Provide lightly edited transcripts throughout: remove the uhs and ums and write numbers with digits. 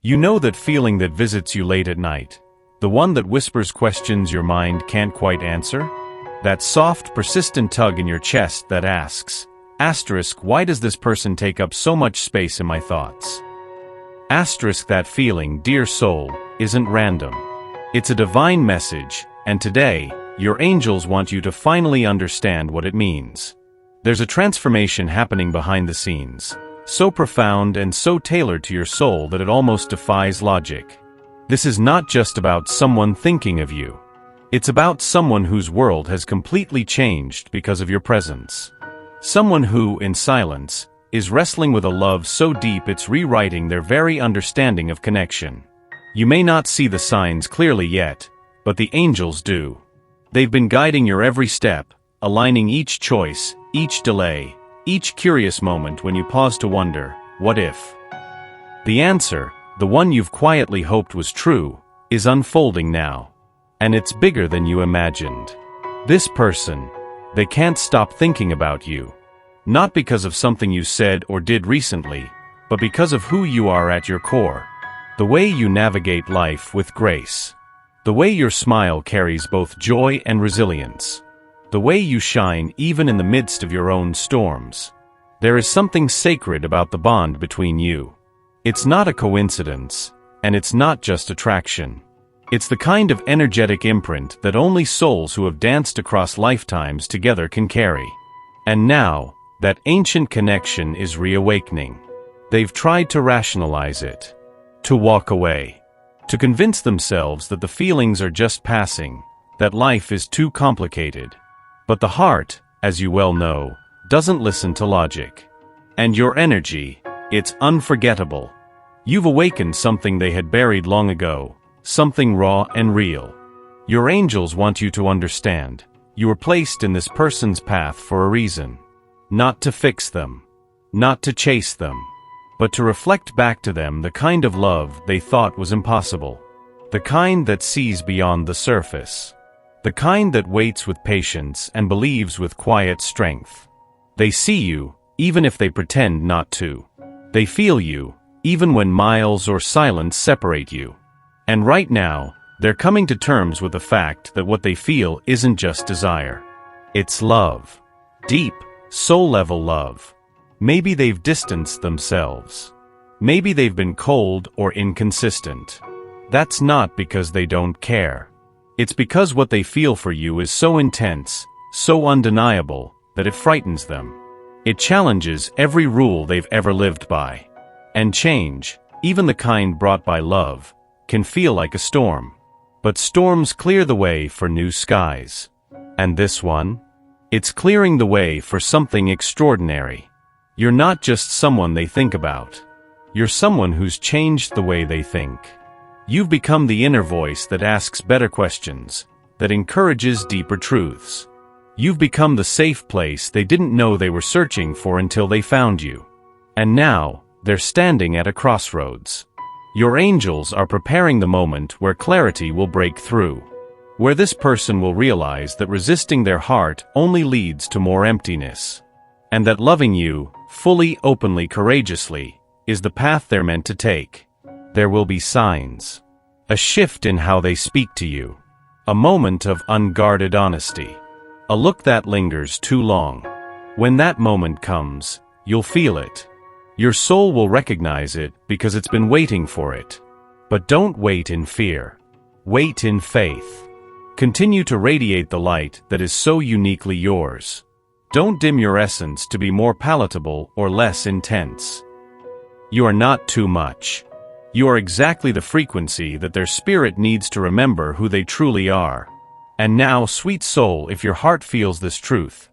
You know that feeling that visits you late at night, the one that whispers questions your mind can't quite answer? That soft, persistent tug in your chest that asks, why does this person take up so much space in my thoughts? That feeling, dear soul, isn't random. It's a divine message, and today, your angels want you to finally understand what it means. There's a transformation happening behind the scenes, so profound and so tailored to your soul that it almost defies logic. This is not just about someone thinking of you. It's about someone whose world has completely changed because of your presence. Someone who, in silence, is wrestling with a love so deep it's rewriting their very understanding of connection. You may not see the signs clearly yet, but the angels do. They've been guiding your every step, aligning each choice, each delay, each curious moment when you pause to wonder, what if? The answer, the one you've quietly hoped was true, is unfolding now. And it's bigger than you imagined. This person, they can't stop thinking about you. Not because of something you said or did recently, but because of who you are at your core. The way you navigate life with grace. The way your smile carries both joy and resilience. The way you shine even in the midst of your own storms. There is something sacred about the bond between you. It's not a coincidence, and it's not just attraction. It's the kind of energetic imprint that only souls who have danced across lifetimes together can carry. And now, that ancient connection is reawakening. They've tried to rationalize it, to walk away, to convince themselves that the feelings are just passing, that life is too complicated. But the heart, as you well know, doesn't listen to logic. And your energy, it's unforgettable. You've awakened something they had buried long ago, something raw and real. Your angels want you to understand. You were placed in this person's path for a reason. Not to fix them. Not to chase them. But to reflect back to them the kind of love they thought was impossible. The kind that sees beyond the surface. The kind that waits with patience and believes with quiet strength. They see you, even if they pretend not to. They feel you, even when miles or silence separate you. And right now, they're coming to terms with the fact that what they feel isn't just desire. It's love. Deep, soul-level love. Maybe they've distanced themselves. Maybe they've been cold or inconsistent. That's not because they don't care. It's because what they feel for you is so intense, so undeniable, that it frightens them. It challenges every rule they've ever lived by. And change, even the kind brought by love, can feel like a storm. But storms clear the way for new skies. And this one? It's clearing the way for something extraordinary. You're not just someone they think about. You're someone who's changed the way they think. You've become the inner voice that asks better questions, that encourages deeper truths. You've become the safe place they didn't know they were searching for until they found you. And now, they're standing at a crossroads. Your angels are preparing the moment where clarity will break through. Where this person will realize that resisting their heart only leads to more emptiness. And that loving you, fully, openly, courageously, is the path they're meant to take. There will be signs. A shift in how they speak to you. A moment of unguarded honesty. A look that lingers too long. When that moment comes, you'll feel it. Your soul will recognize it because it's been waiting for it. But don't wait in fear. Wait in faith. Continue to radiate the light that is so uniquely yours. Don't dim your essence to be more palatable or less intense. You are not too much. You are exactly the frequency that their spirit needs to remember who they truly are. And now, sweet soul, if your heart feels this truth,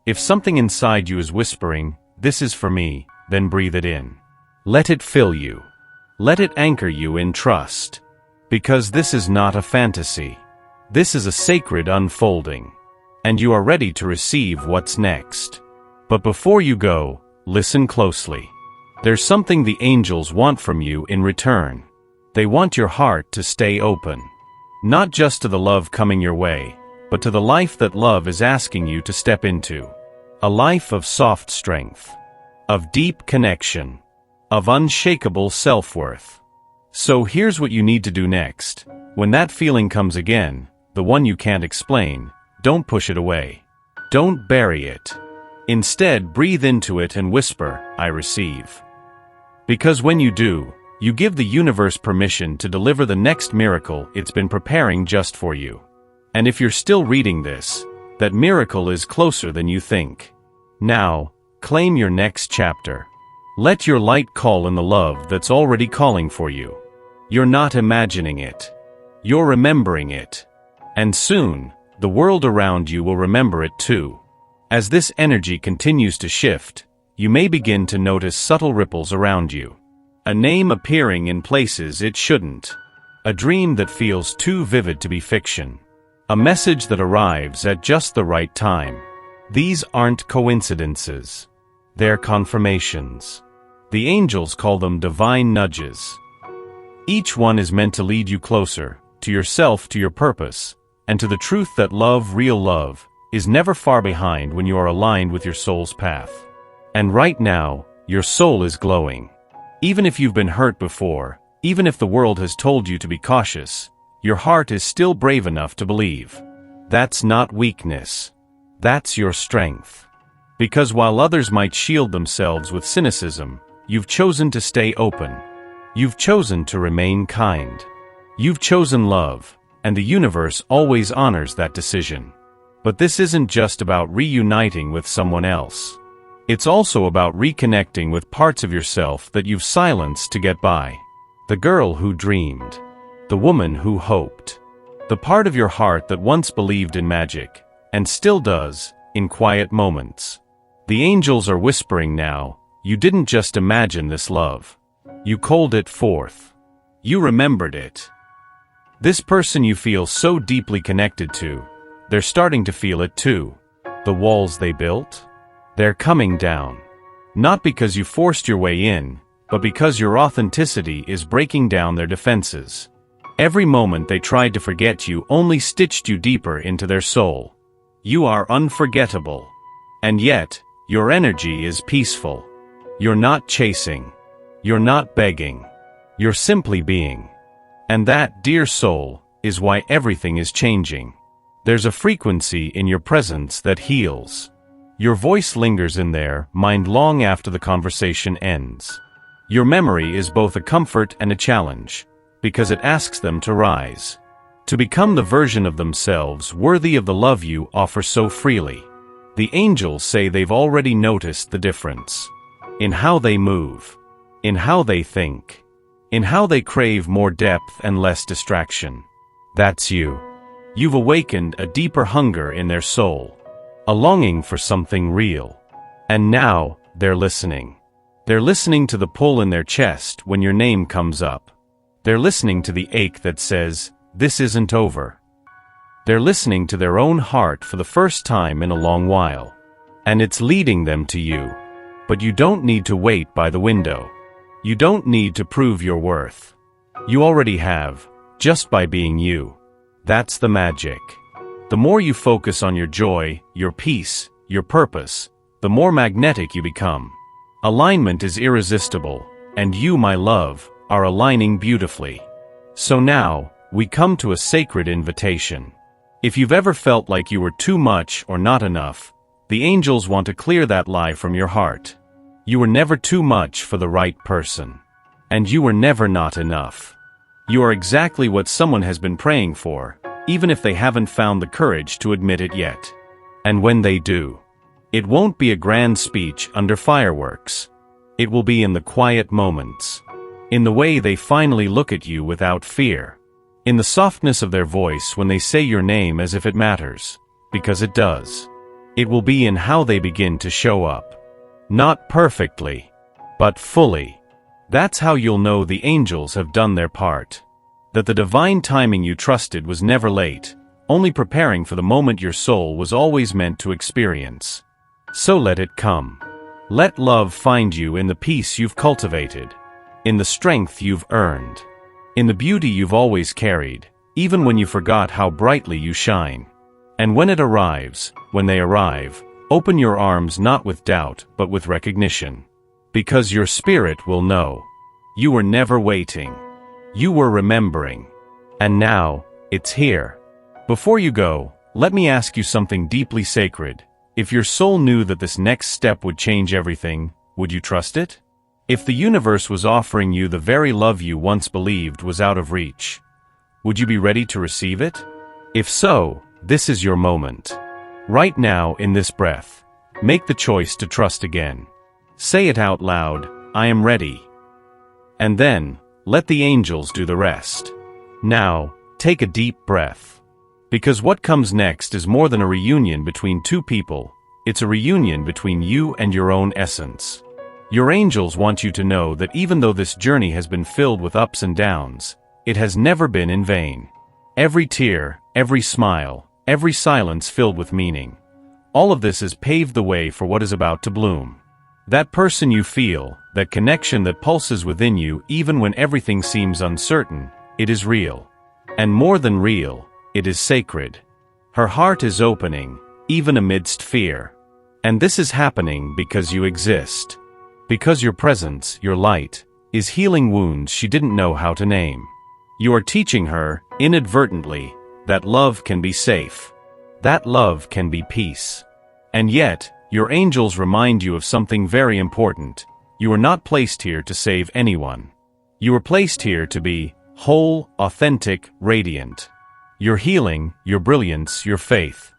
if something inside you is whispering, "This is for me," then breathe it in. Let it fill you. Let it anchor you in trust. Because this is not a fantasy. This is a sacred unfolding. And you are ready to receive what's next. But before you go, listen closely. There's something the angels want from you in return. They want your heart to stay open. Not just to the love coming your way, but to the life that love is asking you to step into. A life of soft strength. Of deep connection. Of unshakable self-worth. So here's what you need to do next. When that feeling comes again, the one you can't explain, don't push it away. Don't bury it. Instead, breathe into it and whisper, "I receive." Because when you do, you give the universe permission to deliver the next miracle it's been preparing just for you. And if you're still reading this, that miracle is closer than you think. Now, claim your next chapter. Let your light call in the love that's already calling for you. You're not imagining it. You're remembering it. And soon, the world around you will remember it too. As this energy continues to shift, you may begin to notice subtle ripples around you. A name appearing in places it shouldn't. A dream that feels too vivid to be fiction. A message that arrives at just the right time. These aren't coincidences. They're confirmations. The angels call them divine nudges. Each one is meant to lead you closer, to yourself, to your purpose, and to the truth that love, real love, is never far behind when you are aligned with your soul's path. And right now, your soul is glowing. Even if you've been hurt before, even if the world has told you to be cautious, your heart is still brave enough to believe. That's not weakness. That's your strength. Because while others might shield themselves with cynicism, you've chosen to stay open. You've chosen to remain kind. You've chosen love, and the universe always honors that decision. But this isn't just about reuniting with someone else. It's also about reconnecting with parts of yourself that you've silenced to get by. The girl who dreamed. The woman who hoped. The part of your heart that once believed in magic, and still does, in quiet moments. The angels are whispering now, you didn't just imagine this love. You called it forth. You remembered it. This person you feel so deeply connected to, they're starting to feel it too. The walls they built? They're coming down. Not because you forced your way in, but because your authenticity is breaking down their defenses. Every moment they tried to forget you only stitched you deeper into their soul. You are unforgettable. And yet, your energy is peaceful. You're not chasing. You're not begging. You're simply being. And that, dear soul, is why everything is changing. There's a frequency in your presence that heals. Your voice lingers in their mind long after the conversation ends. Your memory is both a comfort and a challenge, because it asks them to rise. To become the version of themselves worthy of the love you offer so freely. The angels say they've already noticed the difference. In how they move. In how they think. In how they crave more depth and less distraction. That's you. You've awakened a deeper hunger in their soul. A longing for something real. And now, they're listening. They're listening to the pull in their chest when your name comes up. They're listening to the ache that says, this isn't over. They're listening to their own heart for the first time in a long while. And it's leading them to you. But you don't need to wait by the window. You don't need to prove your worth. You already have, just by being you. That's the magic. The more you focus on your joy, your peace, your purpose, the more magnetic you become. Alignment is irresistible, and you, my love, are aligning beautifully. So now, we come to a sacred invitation. If you've ever felt like you were too much or not enough, the angels want to clear that lie from your heart. You were never too much for the right person. And you were never not enough. You are exactly what someone has been praying for, even if they haven't found the courage to admit it yet. And when they do, it won't be a grand speech under fireworks. It will be in the quiet moments. In the way they finally look at you without fear. In the softness of their voice when they say your name as if it matters. Because it does. It will be in how they begin to show up. Not perfectly, but fully. That's how you'll know the angels have done their part. That the divine timing you trusted was never late, only preparing for the moment your soul was always meant to experience. So let it come. Let love find you in the peace you've cultivated, in the strength you've earned, in the beauty you've always carried, even when you forgot how brightly you shine. And when it arrives, when they arrive, open your arms not with doubt but with recognition. Because your spirit will know. You were never waiting. You were remembering. And now, it's here. Before you go, let me ask you something deeply sacred. If your soul knew that this next step would change everything, would you trust it? If the universe was offering you the very love you once believed was out of reach, would you be ready to receive it? If so, this is your moment. Right now, in this breath, make the choice to trust again. Say it out loud, I am ready. And then, let the angels do the rest. Now, take a deep breath. Because what comes next is more than a reunion between two people, it's a reunion between you and your own essence. Your angels want you to know that even though this journey has been filled with ups and downs, it has never been in vain. Every tear, every smile, every silence filled with meaning. All of this has paved the way for what is about to bloom. That person you feel, that connection that pulses within you even when everything seems uncertain, it is real. And more than real, it is sacred. Her heart is opening, even amidst fear. And this is happening because you exist. Because your presence, your light, is healing wounds she didn't know how to name. You are teaching her, inadvertently, that love can be safe. That love can be peace. And yet, your angels remind you of something very important. You are not placed here to save anyone. You are placed here to be whole, authentic, radiant. Your healing, your brilliance, your faith.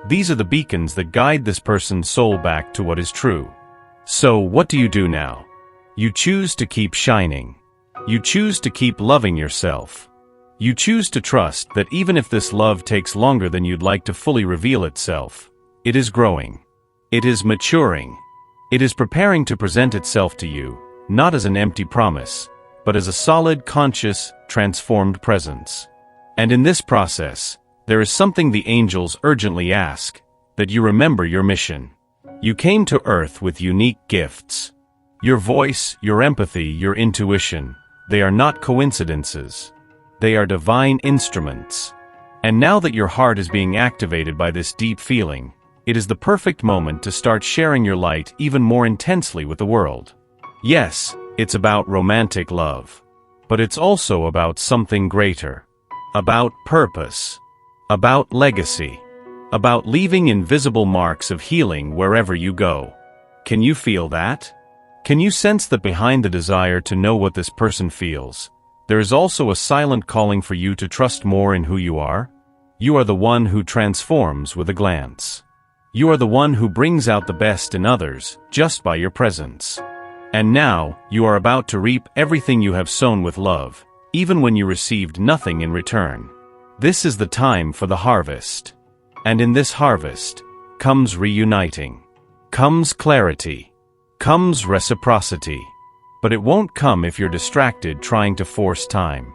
These are the beacons that guide this person's soul back to what is true. So, what do you do now? You choose to keep shining. You choose to keep loving yourself. You choose to trust that even if this love takes longer than you'd like to fully reveal itself, it is growing. It is maturing. It is preparing to present itself to you, not as an empty promise, but as a solid, conscious, transformed presence. And in this process, there is something the angels urgently ask, that you remember your mission. You came to Earth with unique gifts. Your voice, your empathy, your intuition, they are not coincidences. They are divine instruments. And now that your heart is being activated by this deep feeling, it is the perfect moment to start sharing your light even more intensely with the world. Yes, it's about romantic love. But it's also about something greater. About purpose. About legacy. About leaving invisible marks of healing wherever you go. Can you feel that? Can you sense that behind the desire to know what this person feels, there is also a silent calling for you to trust more in who you are? You are the one who transforms with a glance. You are the one who brings out the best in others, just by your presence. And now, you are about to reap everything you have sown with love, even when you received nothing in return. This is the time for the harvest. And in this harvest, comes reuniting. Comes clarity. Comes reciprocity. But it won't come if you're distracted trying to force time.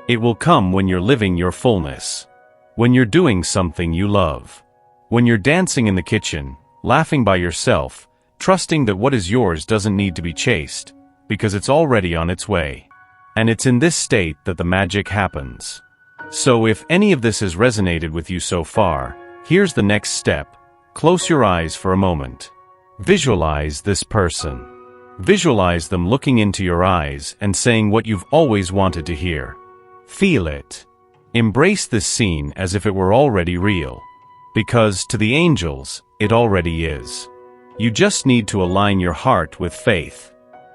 It will come when you're living your fullness. When you're doing something you love. When you're dancing in the kitchen, laughing by yourself, trusting that what is yours doesn't need to be chased, because it's already on its way. And it's in this state that the magic happens. So if any of this has resonated with you so far, here's the next step. Close your eyes for a moment. Visualize this person. Visualize them looking into your eyes and saying what you've always wanted to hear. Feel it. Embrace this scene as if it were already real. Because, to the angels, it already is. You just need to align your heart with faith.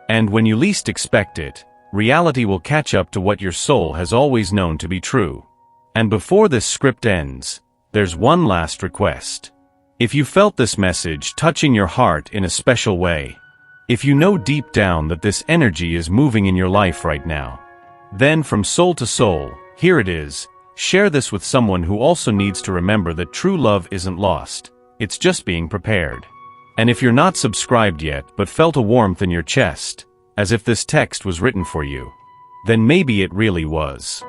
And when you least expect it, reality will catch up to what your soul has always known to be true. And before this script ends, there's one last request. If you felt this message touching your heart in a special way, if you know deep down that this energy is moving in your life right now, then from soul to soul, here it is, share this with someone who also needs to remember that true love isn't lost, it's just being prepared. And if you're not subscribed yet but felt a warmth in your chest, as if this text was written for you, then maybe it really was.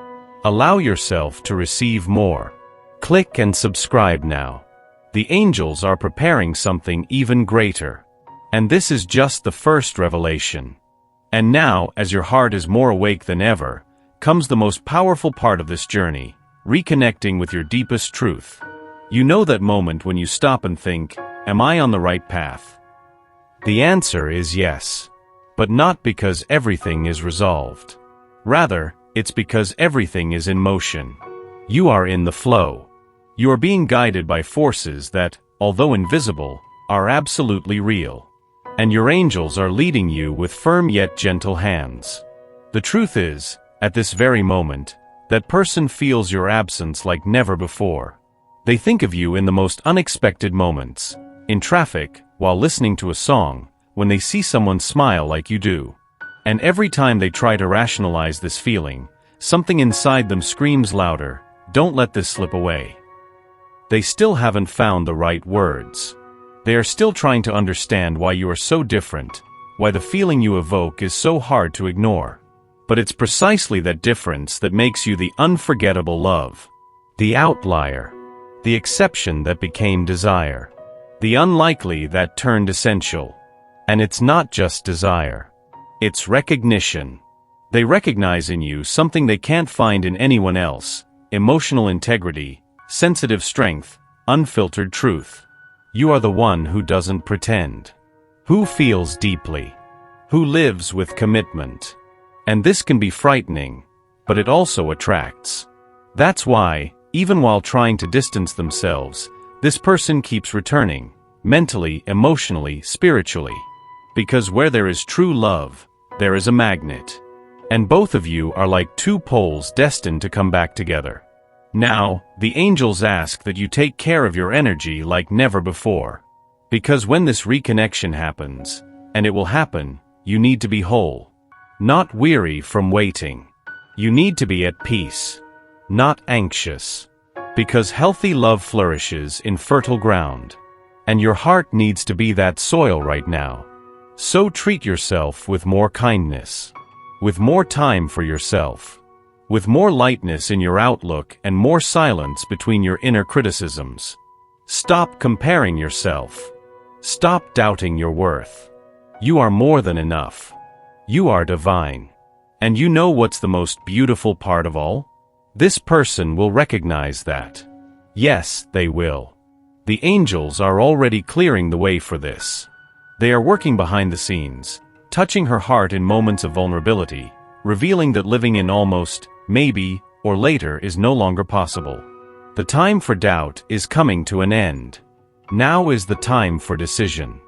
Allow yourself to receive more. Click and subscribe now. The angels are preparing something even greater. And this is just the first revelation. And now, as your heart is more awake than ever, comes the most powerful part of this journey, reconnecting with your deepest truth. You know that moment when you stop and think, am I on the right path? The answer is yes. But not because everything is resolved. Rather, it's because everything is in motion. You are in the flow. You are being guided by forces that, although invisible, are absolutely real. And your angels are leading you with firm yet gentle hands. The truth is, at this very moment, that person feels your absence like never before. They think of you in the most unexpected moments, in traffic, while listening to a song, when they see someone smile like you do. And every time they try to rationalize this feeling, something inside them screams louder, "Don't let this slip away." They still haven't found the right words. They are still trying to understand why you are so different, why the feeling you evoke is so hard to ignore. But it's precisely that difference that makes you the unforgettable love. The outlier. The exception that became desire. The unlikely that turned essential. And it's not just desire. It's recognition. They recognize in you something they can't find in anyone else: emotional integrity, sensitive strength, unfiltered truth. You are the one who doesn't pretend. Who feels deeply. Who lives with commitment. And this can be frightening, but it also attracts. That's why, even while trying to distance themselves, this person keeps returning, mentally, emotionally, spiritually. Because where there is true love, there is a magnet. And both of you are like two poles destined to come back together. Now, the angels ask that you take care of your energy like never before. Because when this reconnection happens, and it will happen, you need to be whole. Not weary from waiting. You need to be at peace. Not anxious. Because healthy love flourishes in fertile ground. And your heart needs to be that soil right now. So treat yourself with more kindness. With more time for yourself. With more lightness in your outlook and more silence between your inner criticisms. Stop comparing yourself. Stop doubting your worth. You are more than enough. You are divine. And you know what's the most beautiful part of all? This person will recognize that. Yes, they will. The angels are already clearing the way for this. They are working behind the scenes, touching her heart in moments of vulnerability, revealing that living in almost, maybe, or later is no longer possible. The time for doubt is coming to an end. Now is the time for decision.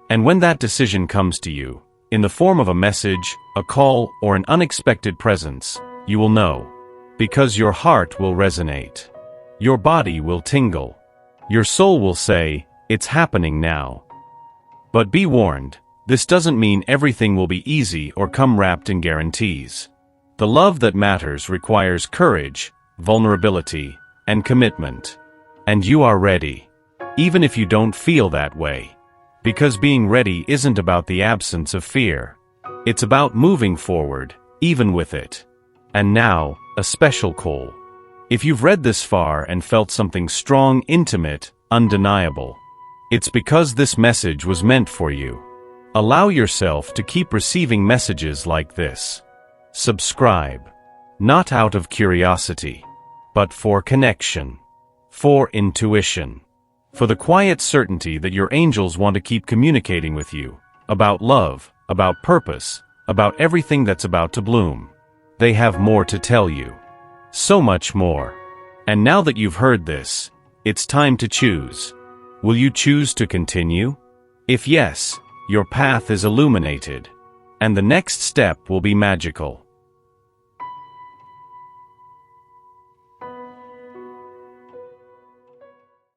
And when that decision comes to you, in the form of a message, a call, or an unexpected presence, you will know. Because your heart will resonate. Your body will tingle. Your soul will say, "It's happening now." But be warned, this doesn't mean everything will be easy or come wrapped in guarantees. The love that matters requires courage, vulnerability, and commitment. And you are ready. Even if you don't feel that way. Because being ready isn't about the absence of fear. It's about moving forward, even with it. And now, a special call. If you've read this far and felt something strong, intimate, undeniable, it's because this message was meant for you. Allow yourself to keep receiving messages like this. Subscribe. Not out of curiosity, but for connection. For intuition. For the quiet certainty that your angels want to keep communicating with you. About love, about purpose, about everything that's about to bloom. They have more to tell you. So much more. And now that you've heard this, it's time to choose. Will you choose to continue? If yes, your path is illuminated. And the next step will be magical.